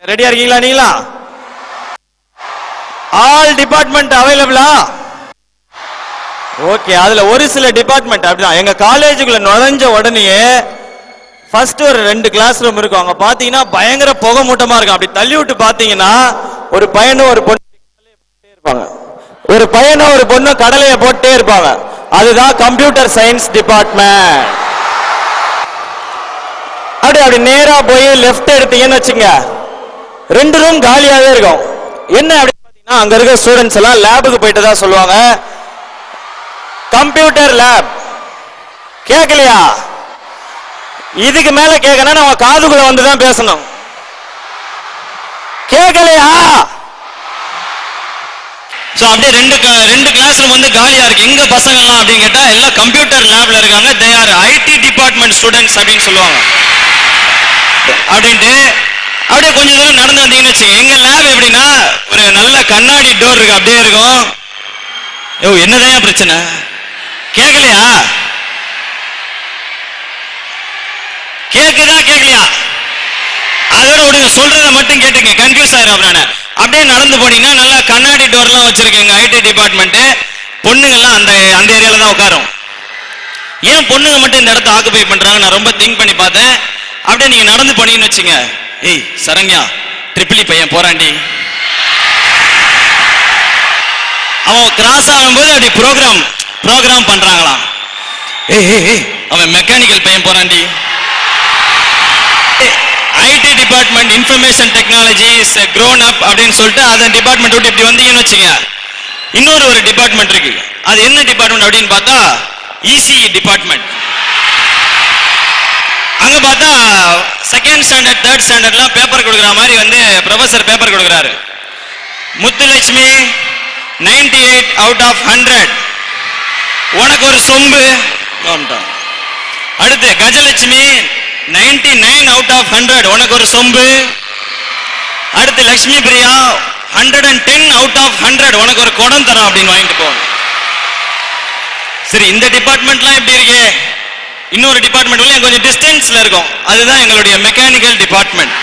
ரெடியா இருக்கீங்களா நீங்களா? ஆல் டிபார்ட்மெண்ட் அவைலபிளா? ஓகே. அதுல ஒரு சில டிபார்ட்மெண்ட் அப்படிதான். எங்க காலேஜுக்குள்ள நுழைஞ்ச உடனே ஃபர்ஸ்ட் ஒரு 2 கிளாஸ் ரூம் இருக்கும். அங்க பாத்தீங்கன்னா பயங்கர புகை மூட்டமா இருக்கும். அப்படி தள்ளி விட்டு பாத்தீங்கன்னா ஒரு பையனும் ஒரு பொண்ணு இருப்பாங்க. ஒரு பையனும் ஒரு பொண்ணு கடலையை போட்டே இருப்பாங்க. அதுதான் கம்ப்யூட்டர் சயின்ஸ் டிபார்ட்மெண்ட். அப்படி நேரா போய் லெஃப்ட் எடுத்தீங்கன்னு வச்சுங்க, 2 ரூம் காலியாவே இருக்கும். என்ன அப்படின்னு பாத்தீங்கன்னா அங்க இருக்க ஸ்டூடெண்ட்ஸ் எல்லாம் லேபுக்கு போயிட்டு தான் சொல்லுவாங்க, கம்ப்யூட்டர் லேப். கேட்கலையா? இதுக்கு மேல கேட்கணும் நம்ம காதுக்குள்ள வந்துதான் பேசணும். கேட்கலையா? அப்படியே ரெண்டு கிளாஸ் ரூம் வந்து காலியா இருக்கு. எங்க பசங்க எல்லாம் அப்படின்னு கேட்டா எல்லாம் கம்ப்யூட்டர் லேப்ல இருக்காங்க. They are IT department students அப்படின்னு சொல்லுவாங்க. அப்படின்ட்டு அப்படியே கொஞ்சம் தூரம் நடந்து வந்தீங்கன்னு வச்சுங்க, எங்க லேப் எப்படின்னா ஒரு நல்ல கண்ணாடி டோர் இருக்கு, அப்படியே இருக்கும். என்னதான் பிரச்சனை? கேட்கலையா? கேக்குதா கேட்கலையா? அதோட விடுங்க, சொல்றத மட்டும் கேட்டுங்க, கன்ஃபியூஸ் ஆயிரும். அப்புறம் அப்படியே நடந்து போனீங்கன்னா நல்லா கண்ணாடி டோர்லாம் வச்சிருக்கேங்க ஐடி டிபார்ட்மெண்ட். பொண்ணுங்கெல்லாம் அந்த அந்த ஏரியால தான் உட்காரும். ஏன் பொண்ணுங்க மட்டும் இந்த இடத்த ஆக்குபை பண்றாங்க நான் ரொம்ப திங்க் பண்ணி பார்த்தேன். அப்படியே நீங்க நடந்து போனீங்கன்னு வச்சுங்க, ஏய் சரண்யா ட்ரிபிள் பையன் போறாண்டி, அவன் கிராஸ் ஆகும்போது அப்படி ப்ரோக்ராம் பண்றாங்களாம். ஏய் அவன் மெக்கானிக்கல் பையன் போறாண்டி. IT department information technology is grown up அப்படின்னு சொல்லிட்டு அந்த டிபார்ட்மெண்ட் விட்டு இப்படி வந்தீங்கன்னு வச்சுங்க, இன்னொரு ஒரு டிபார்ட்மெண்ட் இருக்கு. அது என்ன டிபார்ட்மெண்ட் அப்படின்னு பார்த்தா இசிஇ டிபார்ட்மெண்ட். அங்க பார்த்தா செகண்ட் ஸ்டாண்டர்ட் தேர்ட் ஸ்டாண்டர்ட்லாம் பேப்பர் கொடுக்குற மாதிரி வந்து ப்ரொஃபசர் பேப்பர் கொடுக்குறாரு. முத்துலட்சுமி 98 out of 100, உனக்கு ஒரு சொம்பு. அடுத்து கஜலட்சுமி 99 out of 100, உனக்கு ஒரு சொம்பு. அடுத்து லட்சுமி பிரியா 110 out of 100, உனக்கு ஒரு குடம் தரோம் அப்படின்னு வாங்கிட்டு போ. சரி, இந்த டிபார்ட்மெண்ட்லாம் எப்படி இருக்கு? இன்னொரு டிபார்ட்மெண்ட் கொஞ்சம் டிஸ்டன்ஸ்ல இருக்கும், அதுதான் எங்களுடைய மெக்கானிக்கல் டிபார்ட்மெண்ட்.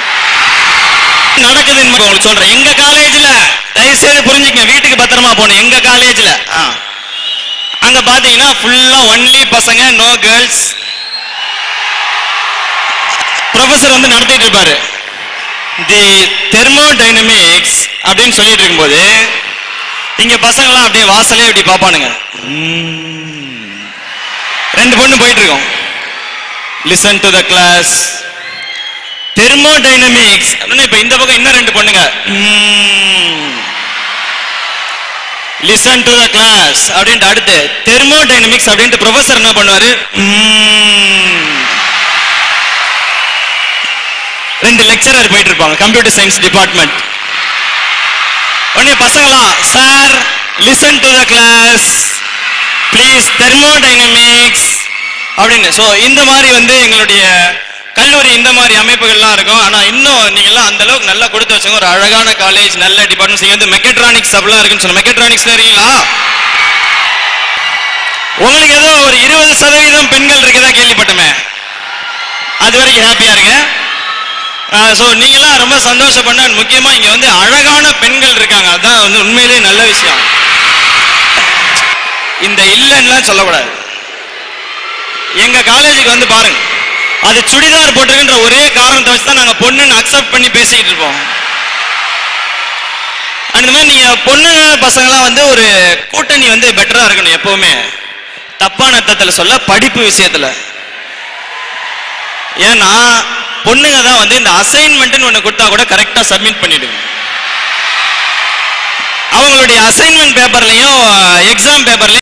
நடக்குதுன்னு உங்களுக்கு சொல்றேன். எங்க காலேஜ்ல தயவு செய்து புரிஞ்சுக்க, வீட்டுக்கு பத்திரமா போகணும். எங்க காலேஜ்ல அங்க பாத்தீங்கன்னா ஃபுல்லா ஒன்லி பசங்க, நோ கேர்ள்ஸ். ப்ரொஃபசர் வந்து நடத்திட்டு இருப்பாரு. தி தெர்மோடைனமிக்ஸ் அப்படின்னு சொல்லிட்டு இருக்கும்போது இங்க பசங்க எல்லாம் அப்படியே வாசலே இப்படி பாப்பானுங்க. 2 பொண்ணு போயிட்டு இருக்கோம். Listen to the class thermodynamics. இப்ப இந்த பக்கம் இன்னும் 2 பொண்ணுங்க லிசன் டு த கிளாஸ் அப்படின்ட்டு அடுத்து தெர்மோடைனமிக்ஸ் அப்படின்ட்டு ப்ரொஃபசர் என்ன பண்ணுவாரு, 2 லெக்சரர் போயிட்டு இருப்பாங்க கம்ப்யூட்டர் சயின்ஸ் டிபார்ட்மெண்ட். உடனே பசங்களாம் sir listen to the class please thermodynamics அப்படின்னு. ஸோ இந்த மாதிரி வந்து எங்களுடைய கல்லூரி இந்த மாதிரி அமைப்புகள்லாம் இருக்கும். ஆனா இன்னும் நீங்க எல்லாம் அந்த அளவுக்கு நல்லா கொடுத்து வச்சுங்க. ஒரு அழகான காலேஜ், நல்ல டிபார்ட்மெண்ட்ஸ். இங்க வந்து மெக்கட்ரானிக்ஸ் அப்படிலாம் இருக்குன்னு சொன்ன மெக்கட்ரானிக்ஸ் தெரியுங்களா? உங்களுக்கு ஏதோ ஒரு 20% பெண்கள் இருக்குதா கேள்விப்பட்டமே. அது வரைக்கும் ஹாப்பியா இருங்க. ஸோ நீங்களாம் ரொம்ப சந்தோஷப்பட. முக்கியமா இங்க வந்து அழகான பெண்கள் இருக்காங்க, அதான் வந்து உண்மையிலேயே நல்ல விஷயம். இந்த இல்லைன்னா சொல்லக்கூடாது. எங்க காலேஜுக்கு வந்து பாருங்க, அது சுடிதார் போட்டிருக்கின்ற ஒரே காரணத்தை வச்சு தான் நாங்க பொண்ணுன்னு அக்செப்ட் பண்ணி பேசிக்கிட்டு இருப்போம். அந்த மாதிரி நீங்க பொண்ணு பசங்களாம் வந்து ஒரு கூட்டணி வந்து பெட்டரா இருக்கணும் எப்பவுமே. தப்பான அர்த்தத்துல சொல்ல, படிப்பு விஷயத்துல. ஏன்னா பொண்ணுங்க தான் வந்து இந்த அசைன்மெண்ட் ஒண்ணு கொடுத்தா கூட கரெக்டா சப்மிட் பண்ணிடுங்க. அவங்களுடைய அசைன்மெண்ட் பேப்பர்லயும் எக்ஸாம் பேப்பர்லயும்